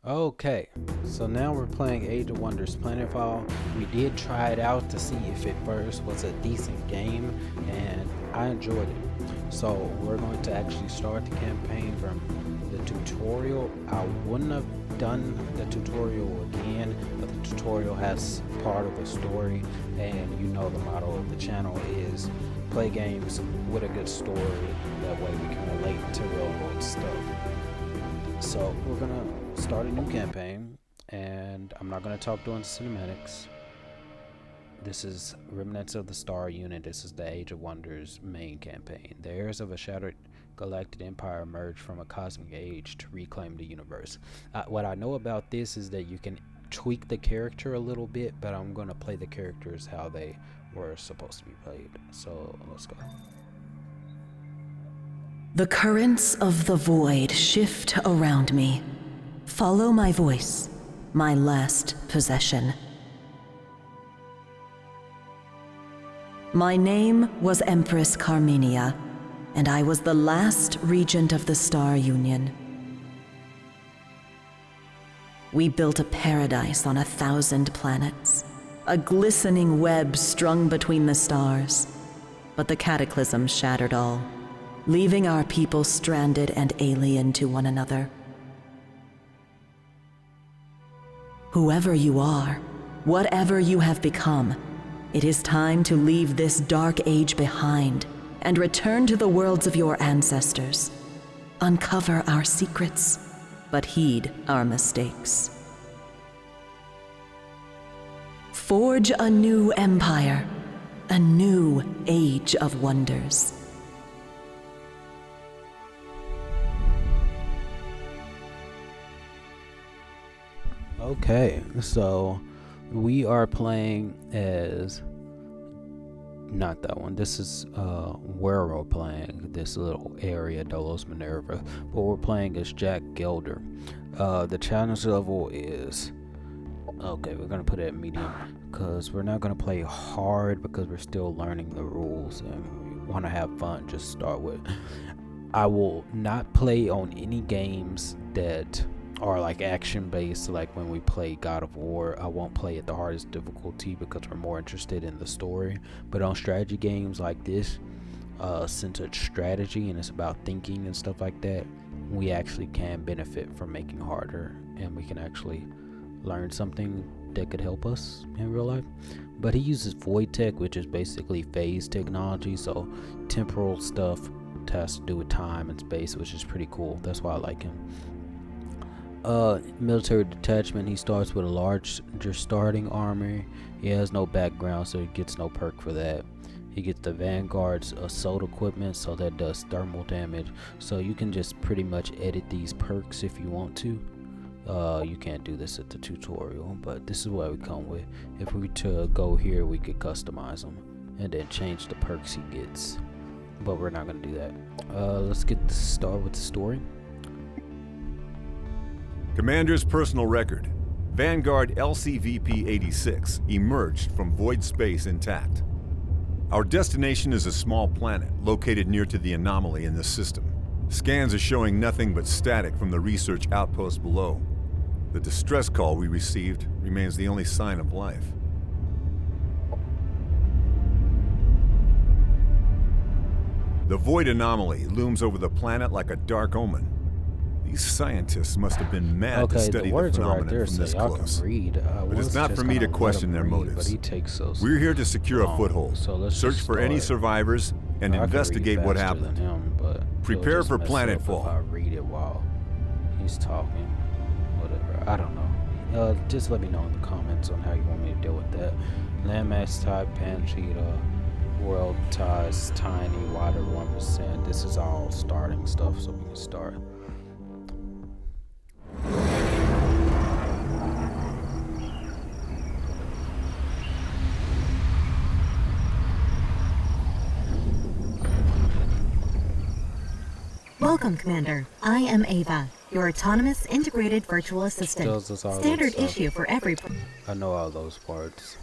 Okay, so now we're playing Age of Wonders Planetfall. We did try it out to see if it first was a decent game, and I enjoyed it. So we're going to actually start the campaign from the tutorial. I wouldn't have done the tutorial again, but the tutorial has part of the story, and you know the motto of the channel is play games with a good story. That way we can relate to real world stuff. So we're gonna start a new campaign, and I'm not gonna talk during cinematics. This is Remnants of the Star Unit. This is the Age of Wonders main campaign. The heirs of a shattered galactic empire emerge from a cosmic age to reclaim the universe. What I know about this is that you can tweak the character a little bit, but I'm gonna play the characters how they were supposed to be played. So let's go. The currents of the void shift around me. Follow my voice, my last possession. My name was Empress Carmenia, and I was the last regent of the Star Union. We built a paradise on 1,000 planets, a glistening web strung between the stars. But the cataclysm shattered all, leaving our people stranded and alien to one another. Whoever you are, whatever you have become, it is time to leave this dark age behind and return to the worlds of your ancestors. Uncover our secrets, but heed our mistakes. Forge a new empire, a new age of wonders. Okay, so we are playing as not that one. This is where we're playing this little area, Dolos Minerva, but we're playing as Jack Gelder. The challenge level is okay. We're gonna put it at medium because we're not gonna play hard because we're still learning the rules and we want to have fun. Just start with. I will not play on any games that are like action based, like when we play God of War. I won't play at the hardest difficulty because we're more interested in the story. But on strategy games like this, since it's strategy and it's about thinking and stuff like that, we actually can benefit from making harder, and we can actually learn something that could help us in real life. But he uses void tech, which is basically phase technology, so temporal stuff has to do with time and space, which is pretty cool. That's why I like him. Military detachment, he starts with a larger starting army. He has no background, so he gets no perk for that. He gets the Vanguard's assault equipment, so that does thermal damage. So you can just pretty much edit these perks if you want to. You can't do this at the tutorial, but this is what we come with. If we were to go here, we could customize them and then change the perks he gets, but we're not going to do that. Let's get started with the story. Commander's personal record. Vanguard LCVP-86 emerged from void space intact. Our destination is a small planet located near to the anomaly in this system. Scans are showing nothing but static from the research outpost below. The distress call we received remains the only sign of life. The void anomaly looms over the planet like a dark omen. These scientists must have been mad to study the phenomenon from this close. But it's not for me to question their motives. We're here to secure a foothold, search for any survivors, and investigate what happened. Prepare for Planetfall. If I read it while he's talking, whatever. I don't know. Just let me know in the comments on how you want me to deal with that. Landmass type, Pancheetah, world ties, tiny, wider 1%. This is all starting stuff, so we can start. Welcome, Commander. I am Ava, your autonomous integrated virtual assistant. Standard issue for every... I know all those parts.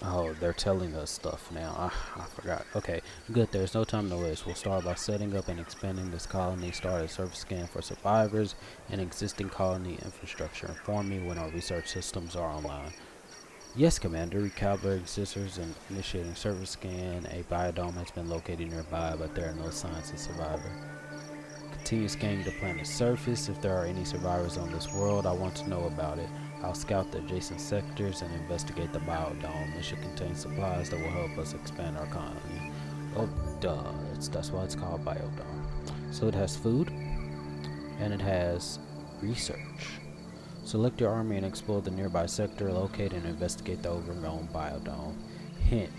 Oh, they're telling us stuff now. I forgot. Okay, good. There's no time to waste. We'll start by setting up and expanding this colony. Start a surface scan for survivors and existing colony infrastructure. Inform me when our research systems are online. Yes, Commander. Recalibrating sensors and initiating surface scan. A biodome has been located nearby, but there are no signs of survivor. Continue scanning the planet's surface. If there are any survivors on this world, I want to know about it. I'll scout the adjacent sectors and investigate the biodome. It should contain supplies that will help us expand our colony. Oh, duh. That's why it's called biodome. So it has food, and it has research. Select your army and explore the nearby sector. Locate and investigate the overgrown biodome. Hint: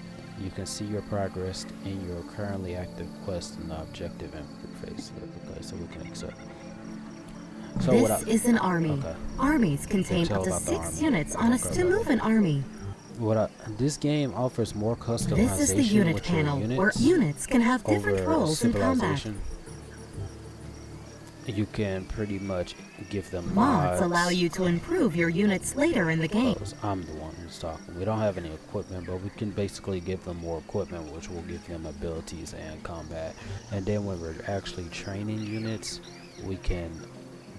you can see your progress in your currently active quest in the objective interface. Okay, so we can accept. So this is an army. Okay. Armies contain up to 6 units on us to move an army. This game offers more customization. This is the unit with panel, your where units can have different over roles in combat. You can pretty much give them Mods allow you to improve your units later in the game. I'm the one who's talking. We don't have any equipment, but we can basically give them more equipment, which will give them abilities and combat. And then when we're actually training units, we can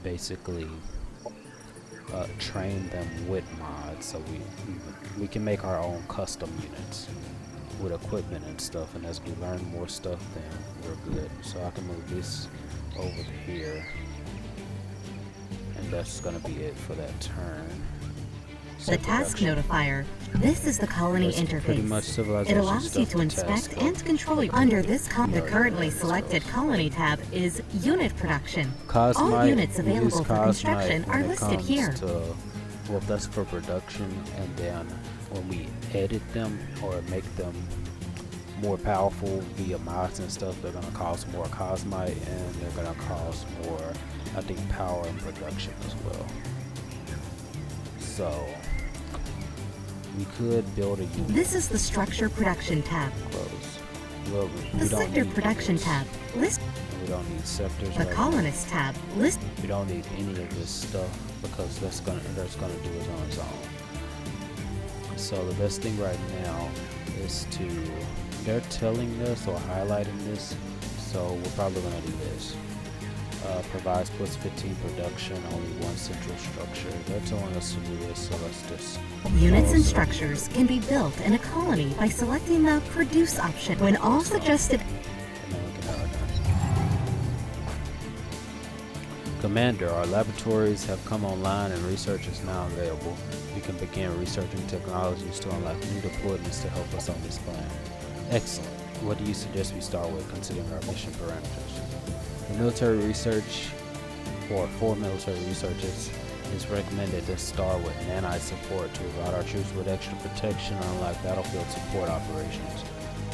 basically train them with mods, so we can make our own custom units with equipment and stuff, and as we learn more stuff, then we're good. So I can move this over here, and that's gonna be it for that turn. The task notifier. This is the colony interface. It allows you to inspect and control. Under this the currently selected colony tab is unit production. All units available for construction are listed here. Well, that's for production, and then when we edit them or make them more powerful via mods and stuff, they're gonna cost more cosmite, and they're gonna cost more, I think, power and production as well. So we could build a unit. This is the structure production tab. Close. Well, the sector production tab. List. We don't need sectors. The colonist tab. List. We don't need any of this stuff because that's gonna do it on its own. So the best thing right now is they're telling us or highlighting this, so we're probably gonna do this. Provides plus 15 production, only one central structure. They're telling us to do this, so let's just... Units and structures can be built in a colony by selecting the Produce option when all suggested... Commander, our laboratories have come online and research is now available. We can begin researching technologies to unlock new deployments to help us on this plan. Excellent. What do you suggest we start with, considering our mission parameters? The military research, or for military researchers, it's recommended to start with nanite support to provide our troops with extra protection and unlock battlefield support operations.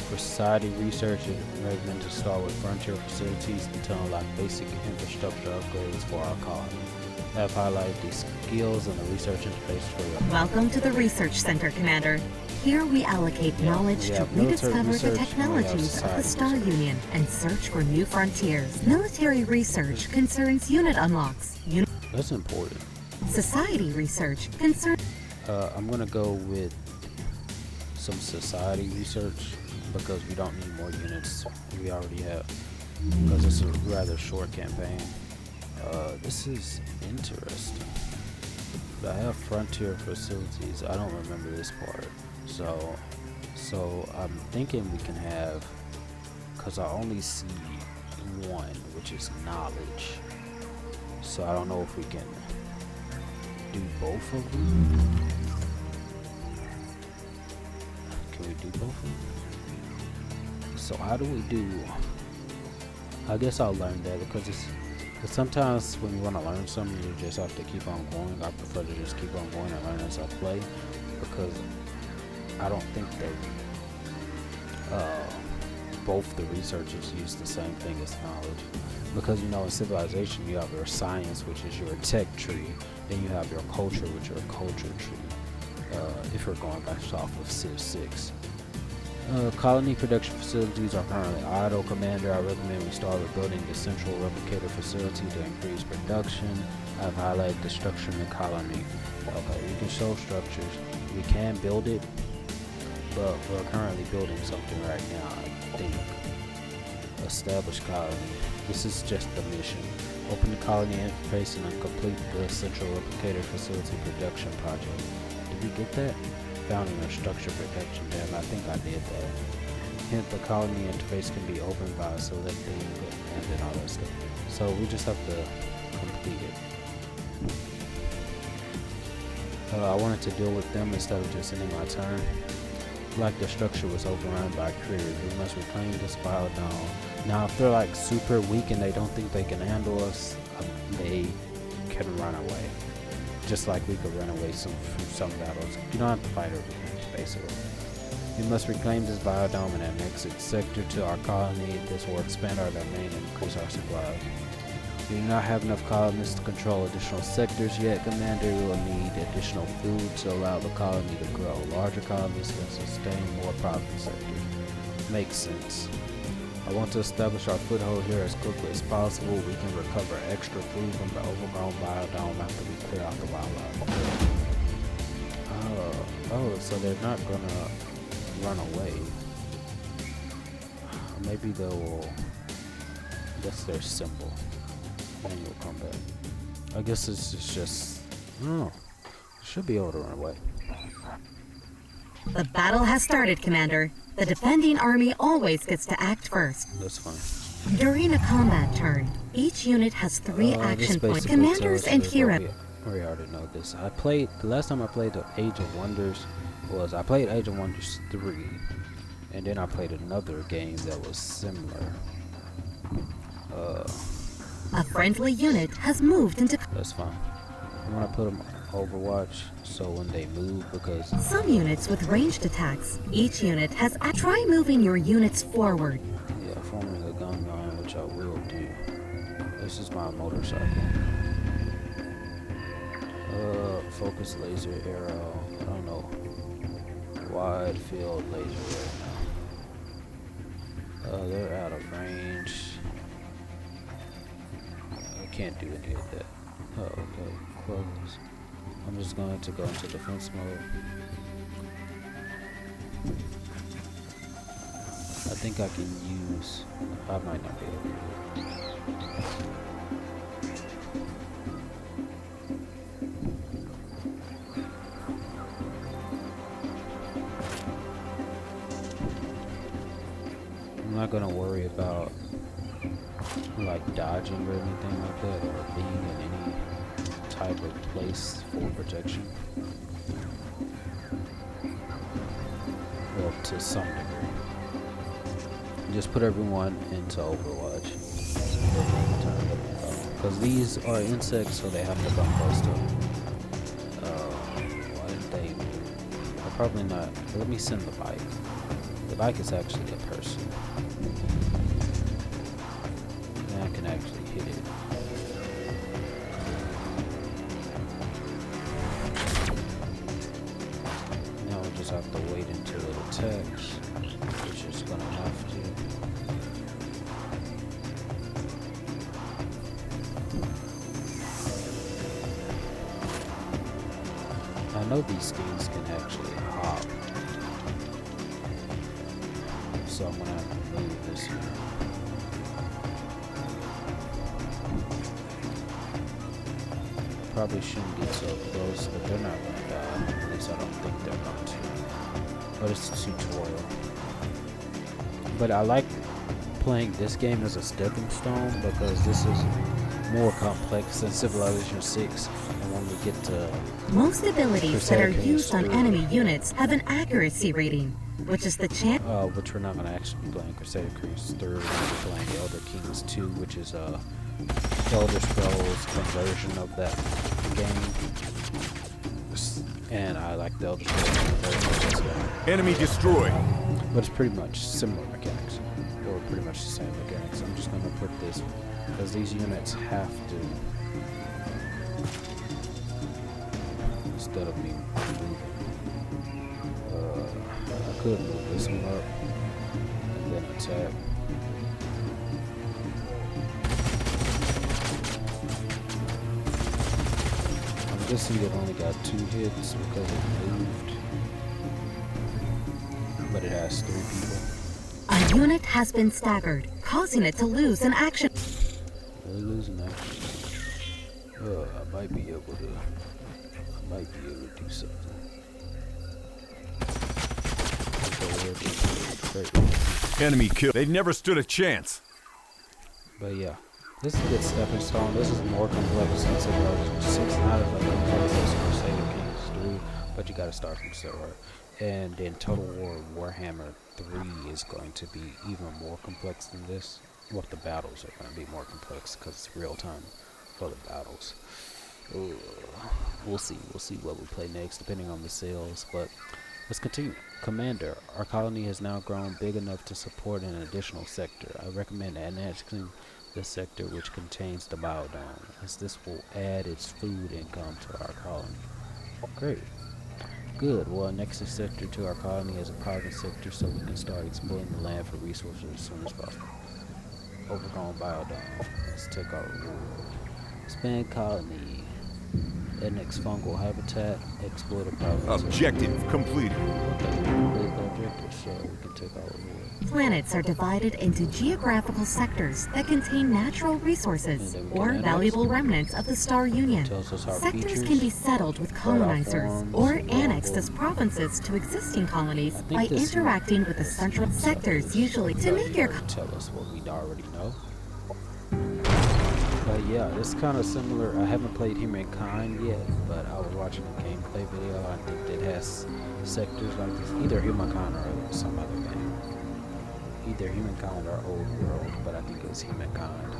For society research, it's recommended to start with frontier facilities to unlock basic infrastructure upgrades for our colony. I have highlighted these skills in the research interface for you. Welcome to the Research Center, Commander. Here we allocate knowledge to rediscover the technologies of the Star Union and search for new frontiers. Military research concerns unit unlocks. That's important. Society research concerns... I'm gonna go with some society research because we don't need more units. We already have, because it's a rather short campaign. This is interesting. But I have frontier facilities. I don't remember this part. So I'm thinking we can have, because I only see one, which is knowledge. So I don't know if we can do both of them. Can we do both of them? So how do we do? I guess I'll learn that because sometimes when you want to learn something, you just have to keep on going. I prefer to just keep on going and learn as I play, because I don't think that both the researchers use the same thing as knowledge. Because, you know, in Civilization you have your science, which is your tech tree, then you have your culture, which is your culture tree, if you're going back off of Civ 6. Colony production facilities are currently idle. Commander, I recommend we start with building the central replicator facility to increase production. I've highlighted the structure in the colony. Okay, we can show structures. We can build it. but we're currently building something right now. I think establish colony. This is just the mission. Open the colony interface and complete the central replicator facility production project. Did we get that? Found in our structure protection. Damn, I think I did that. Hint, the colony interface can be opened by selecting and then all that stuff. So we just have to complete it. I wanted to deal with them instead of just ending my turn. Like the structure was overrun by creatures. We must reclaim this file down. Now if they're like super weak and they don't think they can handle us, they can run away. Just like we could run away from some battles. You don't have to fight everything, basically. We must reclaim this biodome and annex its sector to our colony. This will expand our domain and increase our supply. We do not have enough colonists to control additional sectors yet. Commander will need additional food to allow the colony to grow. Larger colonies can sustain more profit sectors. Makes sense. I want to establish our foothold here as quickly as possible. We can recover extra food from the overgrown biodome after we clear out the wildlife. Oh, so they're not gonna run away. Maybe they will. That's their symbol. Manual combat. I guess this is just. Oh, should be able to run away. The battle has started, Commander. The defending army always gets to act first. That's fine. During a combat turn, each unit has 3 action points. Commanders and heroes. We already know this. The last time I played the Age of Wonders was I played Age of Wonders 3, and then I played another game that was similar. A friendly unit has moved into. That's fine. I want to put them Overwatch so when they move, because some units with ranged attacks. Each unit has. Try moving your units forward. Yeah, forming a gun line, which I will do. This is my motorcycle. Focus laser arrow. I don't know. Wide field laser right now. They're out of range. I can't do any of that. Oh, okay. Close. I'm just going to go into defense mode. I think I can use. I might not be able to. I'm not gonna worry about like dodging or anything like that, or being in any type of place for protection. Well, to some degree. Just put everyone into Overwatch. Because these are insects, so they have to come close to them. Why didn't they move? I'll probably not. Let me send the bike. The bike is actually a person. And I can actually hit it. Now we just have to wait until it attacks, which is gonna have to. I know these things can actually hop. So I'm gonna have to move this here. Probably shouldn't get so close, but they're not gonna die. At least I don't think they're going to. But it's a tutorial. But I like playing this game as a stepping stone because this is more complex than Civilization 6. And when we get to most abilities that are used on enemy units have an accuracy rating, which is the chance. Which we're not going to actually be playing Crusader Kings 3. We're going to be playing Elder Kings 2, which is Elder Scrolls conversion of that game. And I like the Elder Scrolls conversion of this game. Enemy destroyed. But it's pretty much similar mechanics. Or pretty much the same mechanics. I'm just going to put this because these units have to. Instead of me moving. I could move this one up and then attack. I'm guessing it only got 2 hits because it moved. it has 3 people. A unit has been staggered, causing it to lose an action. Really losing action. I might be able to do something. Enemy kill. They never stood a chance. But yeah, this is a good stepping stone. This is more complex since it's not as complex as Crusader Kings 3, but you gotta start from zero. And then Total War Warhammer 3 is going to be even more complex than this. Well, the battles are going to be more complex because it's real time for the battles. We'll see what we play next depending on the sales, but let's continue. Commander, our colony has now grown big enough to support an additional sector. I recommend annexing this sector, which contains the biodome, as this will add its food income to our colony. Great. Good. Well, next sector to our colony is a private sector, so we can start exploiting the land for resources as soon as possible. Overgrown biodome. Let's take our reward. Expand colony. Annex fungal habitat. Exploit a province. Objective completed. Okay, we complete the objective, so we can take our reward. Planets are divided into geographical sectors that contain natural resources or valuable remnants of the Star Union. Sectors can be settled with colonizers or annexed as provinces to existing colonies by interacting with the central sectors, usually to make your tell us what we already know. But yeah, it's kind of similar. I haven't played Humankind yet, but I was watching a gameplay video. I think it has sectors like this. Either Humankind or some other game. Either Humankind or Old World, but I think it was Humankind.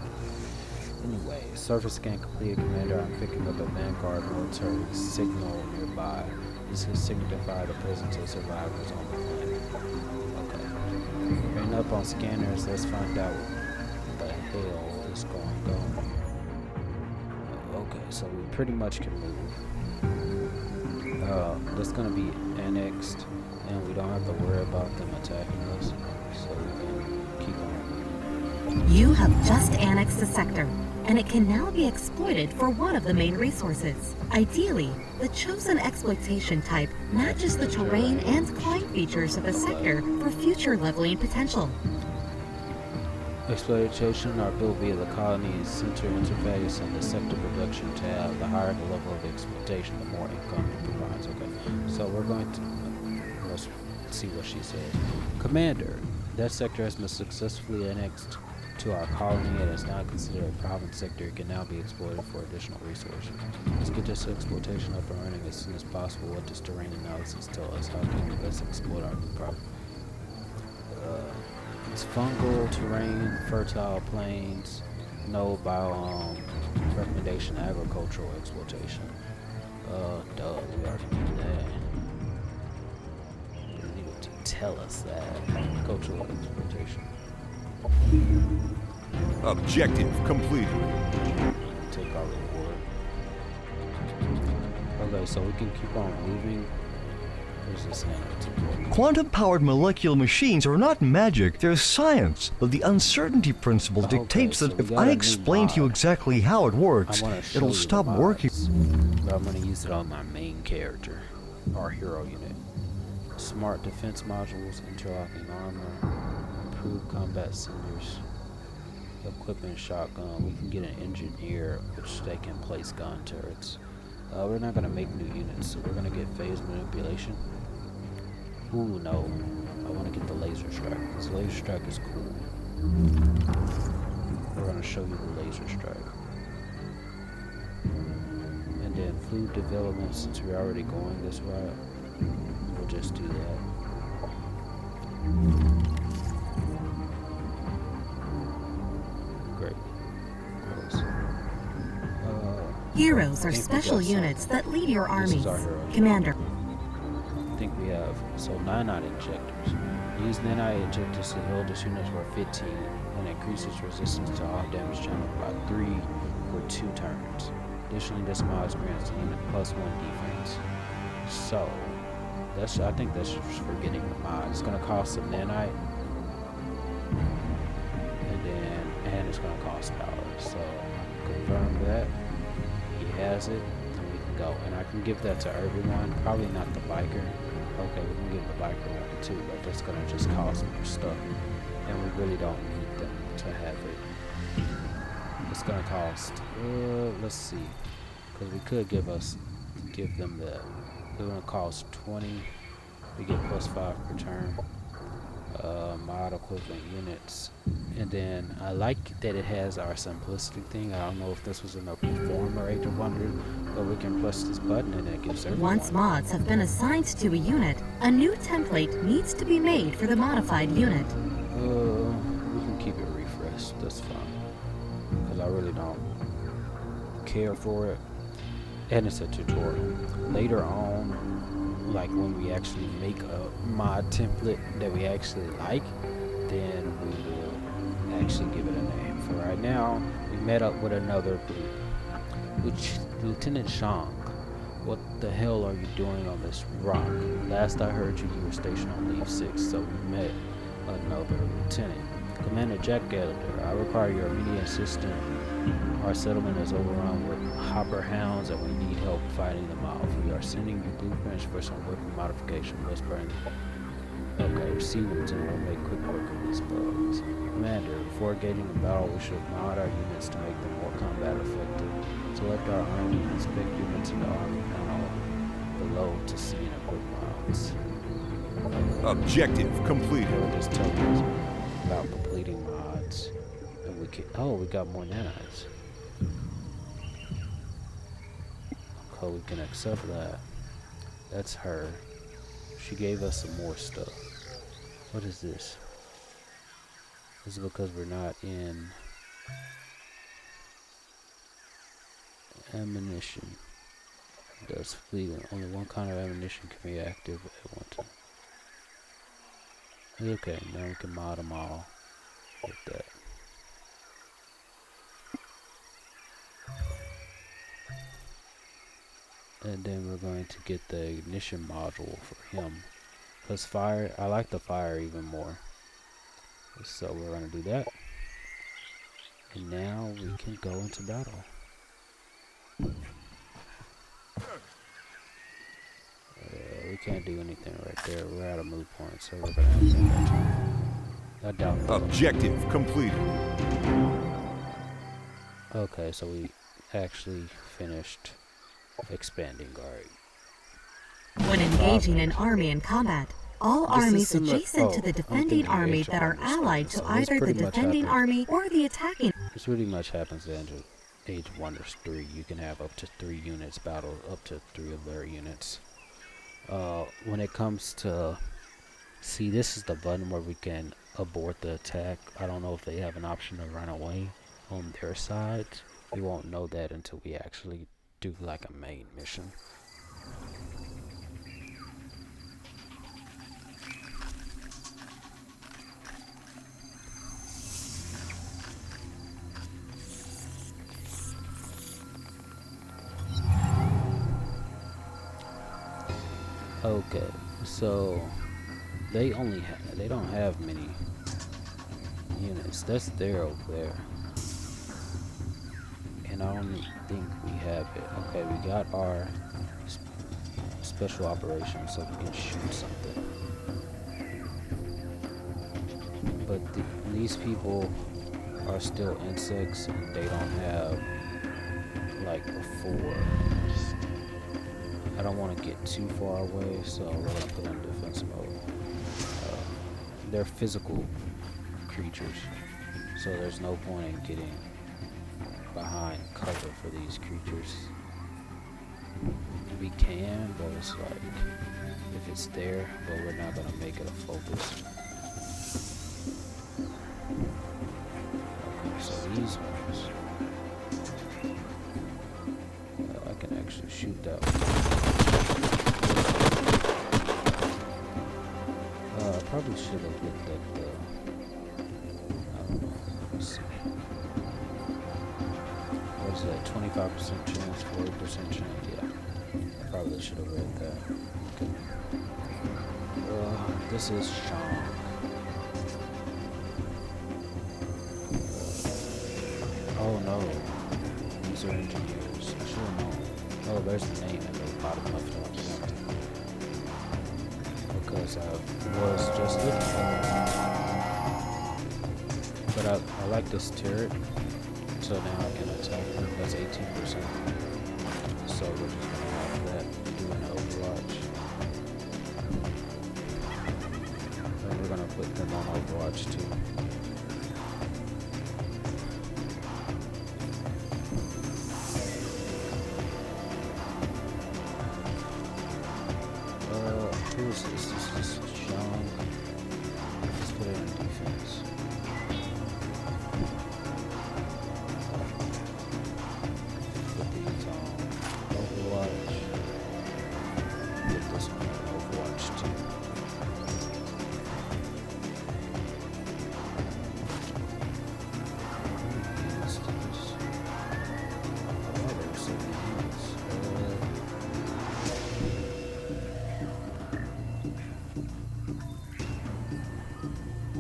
Anyway, surface scan completed, Commander. I'm picking up a Vanguard military signal nearby. This can signify the presence of survivors on the planet. Okay. Bring up on scanners. Let's find out what the hell is going on. Okay, so we pretty much can move. That's gonna be annexed, and we don't have to worry about them attacking us, so we can keep on. You have just annexed a sector, and it can now be exploited for one of the main resources. Ideally, the chosen exploitation type matches the terrain and climate features of the sector for future leveling potential. Exploitation are built via the colony's center interface and the sector production tab. The higher the level of exploitation, the more income it provides. Okay, so we're going to let's see what she says. Commander, that sector has been successfully annexed to our colony and is now considered a province sector. It can now be exploited for additional resources. Let's get this exploitation up and running as soon as possible. What does terrain analysis tell us? How can we best exploit our new province? It's fungal terrain, fertile plains, no biome, recommendation agricultural exploitation. We already knew that. You didn't need to tell us that. Agricultural exploitation. Objective completed. Take our reward. Okay, so we can keep on moving. Quantum-powered molecular machines are not magic, they're science, but the uncertainty principle dictates that if I explain to you exactly how it works, it'll stop working. But I'm going to use it on my main character, our hero unit. Smart defense modules, interlocking armor, improved combat centers, equipment shotgun. We can get an engineer, which they can place gun turrets. We're not going to make new units, so we're going to get phase manipulation. Ooh, no. I want to get the laser strike, because laser strike is cool. We're going to show you the laser strike. And then food development, since we're already going this route, we'll just do that. Great. Close. Heroes are special units that lead your armies. Commander. I think we have, so nanite injectors. Use nanite injectors to heal this unit for 15 and increases resistance to all damage channeled by 3 for 2 turns. Additionally, this mod grants the unit +1 defense. So, I think that's just for getting the mod. It's going to cost some nanite. And it's going to cost power. So, confirm that. He has it, and we can go. And I can give that to everyone. Probably not the biker. Okay, we can get the biker one too, but that's gonna just cost more stuff. And we really don't need them to have it. It's gonna cost, let's see. Because we could give them the, they're gonna cost 20. We get +5 per turn. Mod equivalent units. And then I like that it has our simplicity thing. I don't know if this was in the former Age of Wonders, but we can press this button and it gives everyone. Once mods have been assigned to a unit, a new template needs to be made for the modified unit. We can keep it refreshed. That's fine. Because I really don't care for it. And it's a tutorial. Later on, like when we actually make a mod template that we actually like, then we will actually give it a name. For right now, we met up with another group. Lieutenant Shang, what the hell are you doing on this rock? Last I heard you were stationed on Leave 6, so we met another lieutenant. Commander Jack Elder, I require your immediate assistance. Our settlement is overrun with hopper hounds and we need help fighting them off. We are sending you blueprints for some weapon modification. Let's burn them. Okay, receive Lieutenant. We'll make quick work of these bugs. Commander, before engaging the battle, we should mod our units to make them more combat effective. Select our army and inspect units in the army panel below to see and equip mods. Objective completed. We'll just tell us about completing mods. And we can, oh, we got more nanites. Okay, we can accept that. That's her. She gave us some more stuff. What is this? This is because we're not in ammunition. Does fleeting. Only one kind of ammunition can be active at one time. Okay, now we can mod them all with that. And then we're going to get the ignition module for him. Because fire, I like the fire even more. So we're going to do that. And now we can go into battle. We can't do anything right there. We're at a move point, so we're going to have to take our turn. I doubt it. Objective completed. Okay, so we actually finished expanding guard. When engaging an army in combat, all armies adjacent to the defending army that are allied to either the defending army or the attacking. This pretty much happens in Age of Wonders 3. You can have up to 3 units battle up to 3 of their units. When it comes to, see, this is the button where we can abort the attack. I don't know if they have an option to run away on their side. We won't know that until we actually do like a main mission. Okay, so they don't have many units. That's there over there. And I don't think we have it. Okay, we got our special operations so we can shoot something. But these people are still insects and they don't have like before. I don't want to get too far away, so we're going to put in defense mode. They're physical creatures, so there's no point in getting behind cover for these creatures. We can, but it's like, if it's there, but we're not going to make it a focus. Okay, so these ones, I can actually shoot that one. I probably should have looked at the, I don't know, let's see. What is that, 25% chance, 40% chance? Yeah, I probably should have read that. Okay. This is Sean. Oh no, these are engineers. I should have known. Oh, there's the name at the bottom left. because I was just looking at it. But I like this turret, so now I can attack her. That's 18%. So we're just gonna have that doing Overwatch. And we're gonna put them on Overwatch too. Who is this? This is Sean. Let's put it in defense. Put these on Overwatch. Put this one on Overwatch too.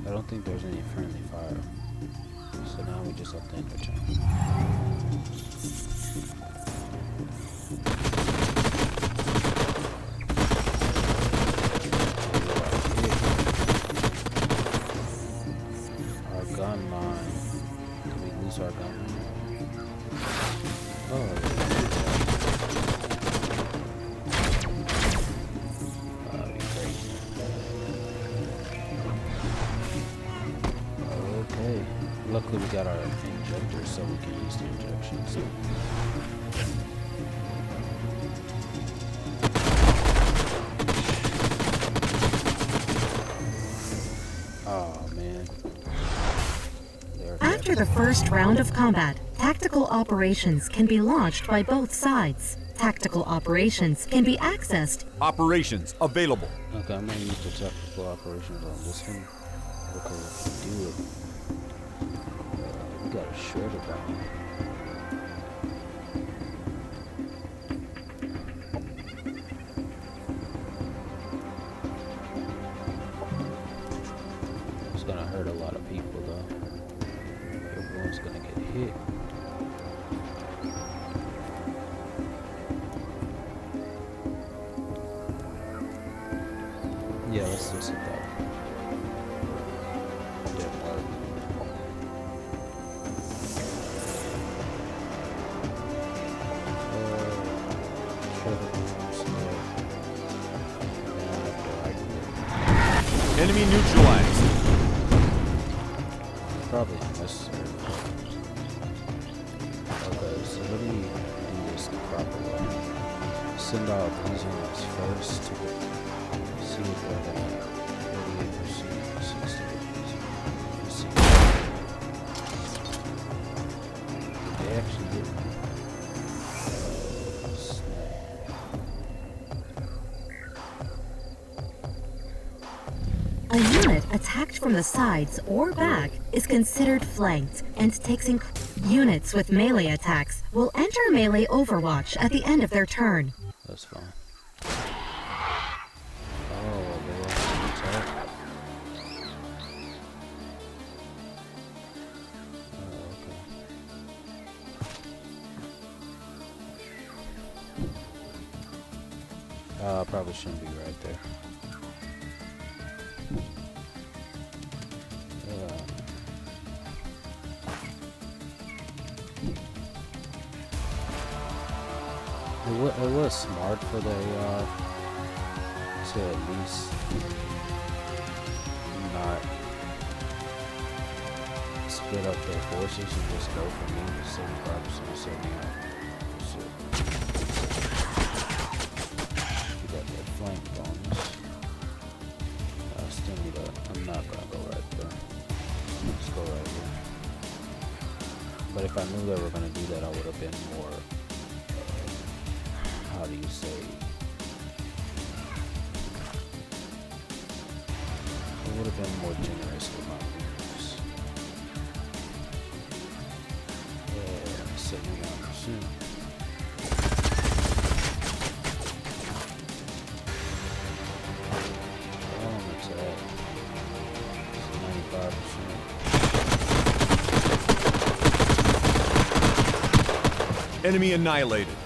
I don't think there's any friendly fire. So now we just have to interchange. Our gun line. Did we lose our gun line? Oh, that'd be crazy. Okay. Luckily we got our injectors so we can use the injections. Oh man. After the first round of combat, tactical operations can be launched by both sides. Tactical operations can be accessed. Operations available. Okay, I'm gonna use the tactical operations on this one because we can do it. We got a shredder down. It's gonna hurt a lot of people though. Everyone's gonna get hit. Yeah, let's just hit that. Didn't work. Enemy neutralized. Probably unnecessary. Okay, so let me do this the proper way. Send out these units first to see if they're at 38%, 60%. They actually did. A unit attacked from the sides or back is considered flanked and takes units with melee attacks will enter melee Overwatch at the end of their turn. That's fine. Oh, they actually attack. Oh, okay. Probably shouldn't be right there. It was smart for the AR to at least not split up their forces and just go for me 75%, 79%. We got that flank bonus. I still need I'm not gonna go right there. Let's go right here. But if I knew they were gonna do that, I would have been more. How do you say? I would have been more generous with my moves. Yeah, 79%. Attack. 95%. Enemy annihilated.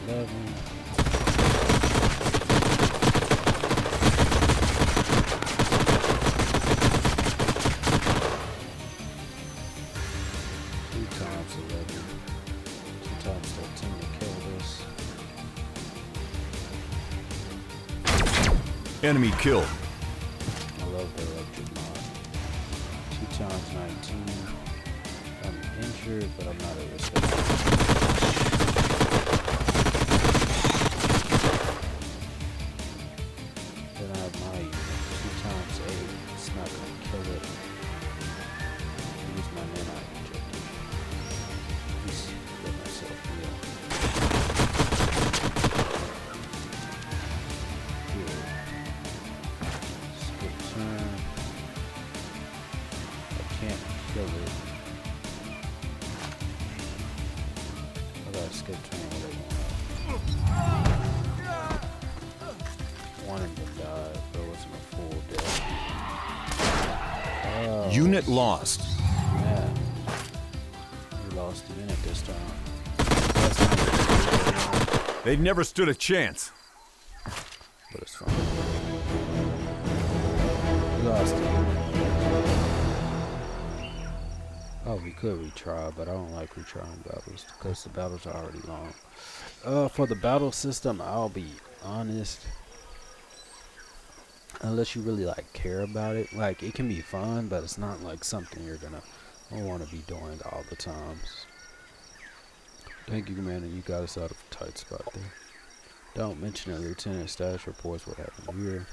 11. times 11. 2 times 13 to kill this. Enemy killed. I love the electric mod. 2 times 19. I'm injured, but I'm not a risk. Then I have my 2 times 8. It's not gonna kill it. Use my nano injector. Just let myself heal. Here. Skip turn. I can't kill it. I gotta skip turn what I want. Wanted to die, but it wasn't a full death. Oh, Unit lost. yeah. We lost the unit this time. They never stood a chance. But it's fine. We lost the unit. Oh, we could retry, but I don't like retrying battles because the battles are already long. For the battle system, I'll be honest. Unless you really like care about it, like it can be fun, but it's not like something you're gonna want to be doing all the times. Thank you, Commander. You got us out of a tight spot there. Don't mention it. Lieutenant Status reports what happened here.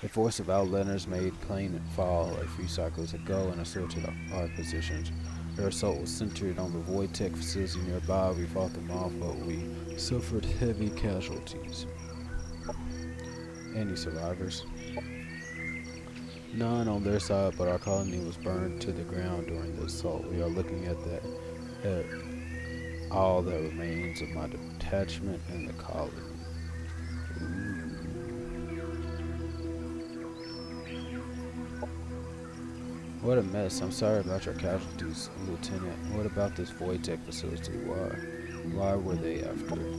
A force of outlanders made Planetfall a few cycles ago and assaulted our positions. Their assault was centered on the Void Tech facility nearby. We fought them off, but we suffered heavy casualties. Any survivors? None on their side, but our colony was burned to the ground during the assault. We are looking at all that remains of my detachment in the colony. What a mess. I'm sorry about your casualties, Lieutenant. What about this Void Tech facility? Why were they after it?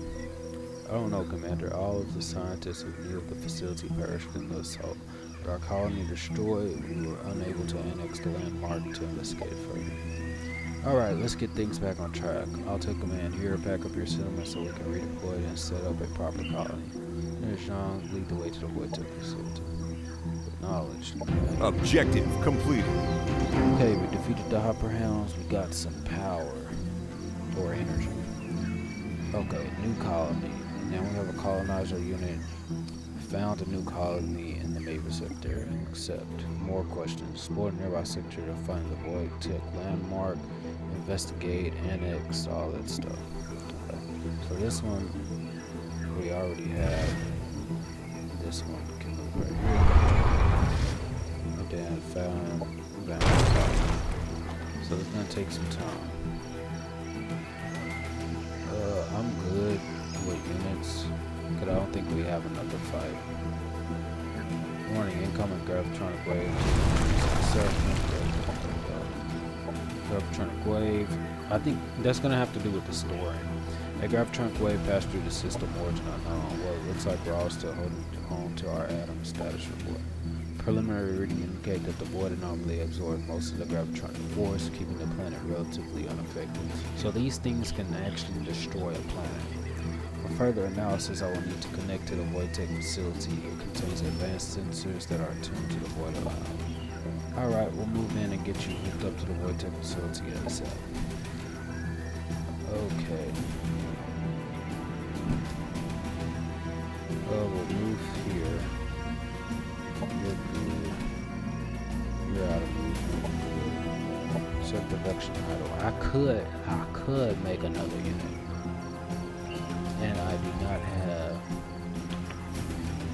I don't know, Commander. All of the scientists who knew of the facility perished in the assault. With our colony destroyed, we were unable to annex the landmark to investigate further. Alright, let's get things back on track. I'll take command here, pack up your settlement so we can redeploy and set up a proper colony. There's Jean, lead the way to the Void Tech facility. Acknowledged. Objective completed. Okay, we defeated the Hopper Hounds. We got some power. Or energy. Okay, new colony. Now we have a colonizer unit. Found a new colony in the Mavis sector. Accept. More questions. Explore the nearby sector to find the Void Tech landmark. Investigate, annex, all that stuff. Okay. So this one we already have. This one we can move right here. And then found. So it's gonna take some time. I'm good with units, because I don't think we have another fight. Warning, incoming gravitronic wave. Gravitronic wave. I think that's going to have to do with the story. A gravitronic wave passed through the system, origin unknown. Well, it looks like we're all still holding on to our atom status report. Preliminary reading indicate that the void anomaly absorbed most of the gravitronic force, keeping the planet relatively unaffected. So these things can actually destroy a planet. For further analysis, I will need to connect to the Void Tech facility. It contains advanced sensors that are attuned to the void anomaly. Alright, we'll move in and get you hooked up to the Void Tech facility ASAP. Okay. We'll move here. You're out of movement. Set production idle. I could make another unit. And I do not have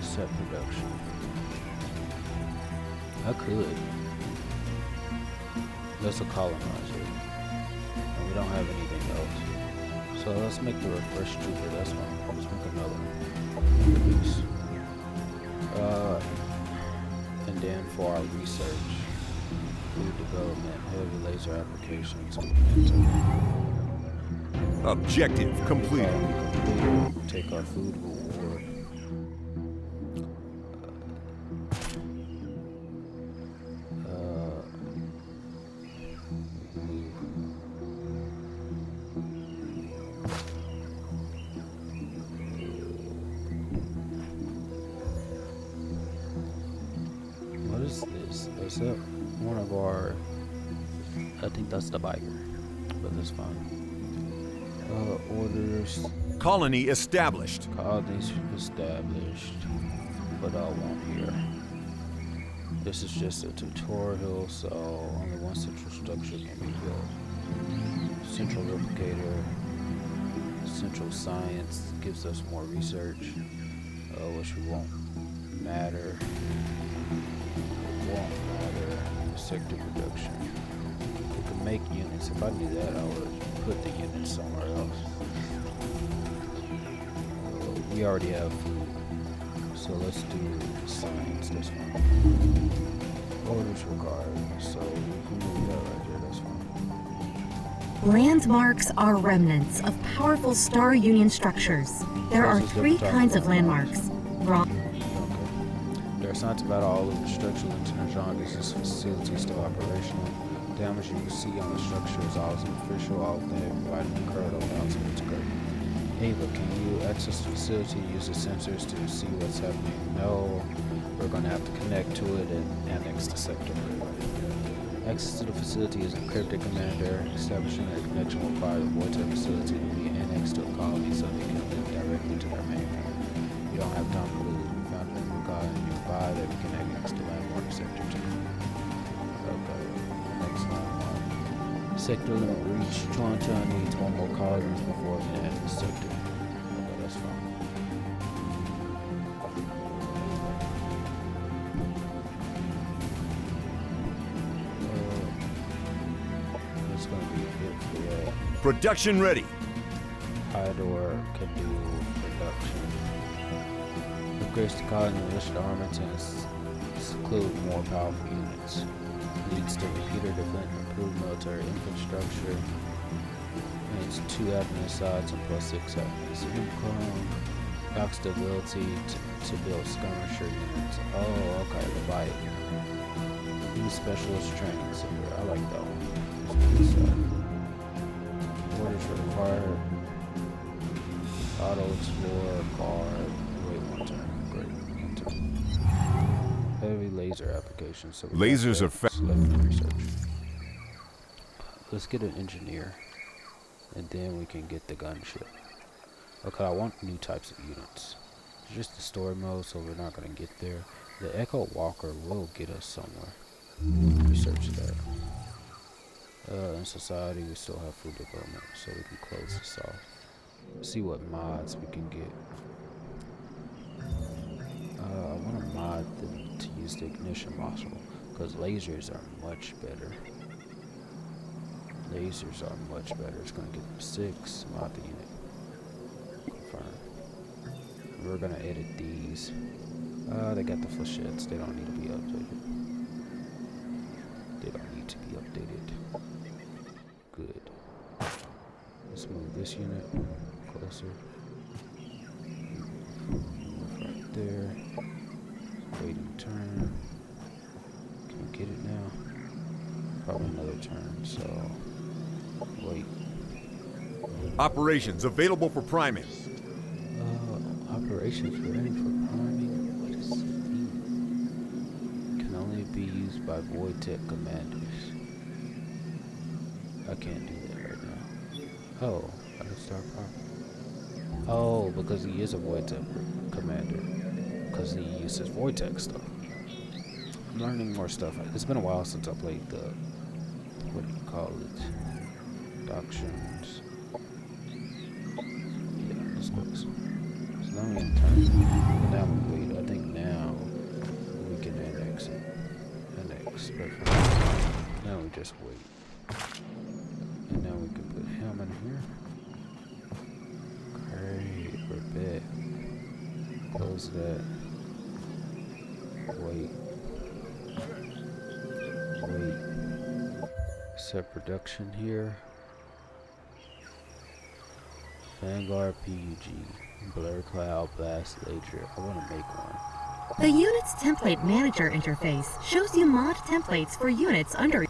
set production. I could. That's a colonizer. And we don't have anything else. So let's make the refresh trooper. That's one. Let's make another one. And then for our research, food development, heavy laser applications. Objective completed. Take our food reward. except one of our, I think that's the biker, but that's fine. Orders. Colony established. Colonies established. What I want here. This is just a tutorial, so only one central structure can be built. Central replicator. Central science gives us more research, which won't matter. Sector production. We can make units. If I knew that, I would put the units somewhere else. We already have food, so let's do science. That's fine. Orders required, so we can move that right there. That's fine. Landmarks are remnants of powerful Star Union structures. There are three kinds of landmarks. There are signs about all of the structural international business facilities still operational. Damage you can see on the structure is always official. All of them providing incredible announcements. Great. Ava, can you access the facility and use the sensors to see what's happening? No. We're going to have to connect to it and annex the sector. Access to the facility is encrypted, Commander. Establishing a connection will require the Vortex facility to be annexed to a colony so they can link directly to their mainframe. You don't have time to lose. We found a new guy nearby that we can annex the landmark sector to. Okay, next landmark. Sector limit reached. Toronto needs one more colony before we can enter the sector. Okay, that's fine. It's going to be a bit for that. Production ready. Idor can do production. Upgrades to colony enriched armaments and include more powerful units. Leads to repeater defense, improved military infrastructure. And it's 2 admin sides and +6 admins. Income. Knocks the ability to build skirmisher units. Oh, okay, the bite. New specialist training center. I like that one. Orders required. Auto explorer, guard. Wait, one turn. Great. One turn. Heavy laser application. So Lasers are selected research. Let's get an engineer, and then we can get the gunship. Okay, I want new types of units. It's just the story mode, so we're not gonna get there. The Echo Walker will get us somewhere. Research that. In society, we still have food development, so we can close this off. See what mods we can get. I want to mod them to use the ignition module, because lasers are much better. Lasers are much better. It's going to get them 6. Mod the unit. Confirm. We're going to edit these. They got the flechettes. They don't need to be updated. They don't need to be updated. Good. Let's move this unit closer. Move right there. Waiting turn. Can we get it now? Probably another turn, so wait. Operations available for priming. Operations ready for priming? What is it? Can only be used by Void Tech commanders. I can't do that right now. Oh, I can start priming. Oh, because he is a Void Tech commander. Because he uses Void Tech stuff. I'm learning more stuff. It's been a while since I played the, what do you call it? Doctrines. Yeah, this close. So now we can turn. Now we wait. I think now we can annex it. Annex. Perfect. Now we just wait. And now we can put him in here. Great. We're back. Close that. Wait. Wait. Set production here. Vanguard PUG. Blur Cloud Blast Laser. I want to make one. The Unit's Template Manager interface shows you mod templates for units under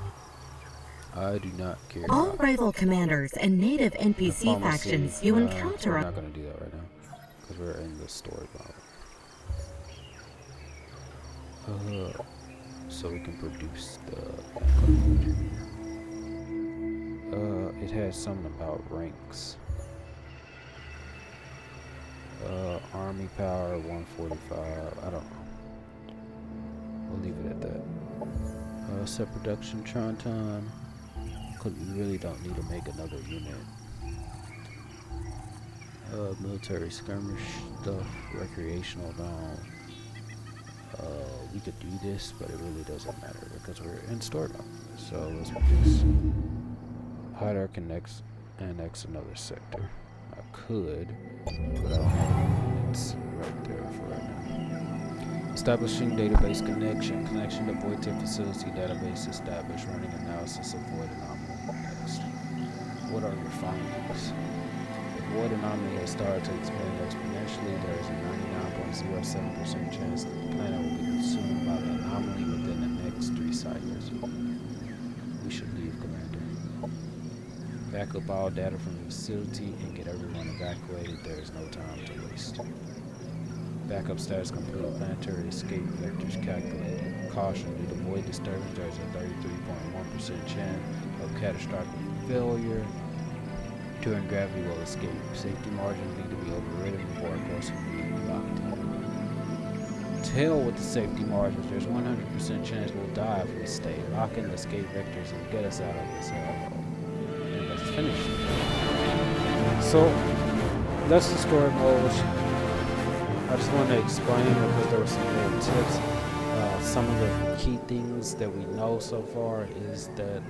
I do not care. all rival commanders and native NPC factions you encounter. We're not going to do that right now because we're in the story mode. so we can produce the food. It has something about ranks. Army power 145. I don't know. We'll leave it at that. Set production time. Cause we really don't need to make another unit. Military skirmish stuff, recreational zone. We could do this, but it really doesn't matter because we're in store now. So let's just hide our connects, annex another sector. I could, but I don't have units right there for right now. Establishing database connection. Connection to void tip facility database established. Running analysis of void anomaly test. What are your findings? The void anomaly has started to expand exponentially. There is a 99.07% chance that the planet will be consumed by the anomaly within the next 3 cycles. We should leave, Commander. Back up all data from the facility and get everyone evacuated. There is no time to waste. Backup status complete. Planetary escape vectors calculated. Caution, due to void disturbance, there is a 33.1% chance of catastrophic failure. During gravity will escape. Safety margins need to be overridden before a course can be locked in. To hell with the safety margins. There's 100% chance we'll die if we stay. Lock in the escape vectors and get us out of this hellhole. And let's finish. So, that's the story mode. I just want to explain because there were some little tips. Some of the key things that we know so far is that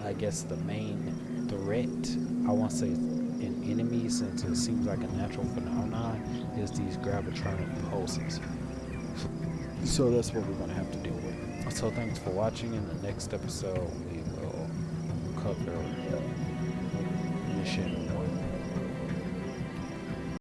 I guess the main threat, I won't say an enemy since it seems like a natural phenomenon, is these gravitronic pulses. So that's what we're going to have to deal with. So thanks for watching. In the next episode we will cover mission 1.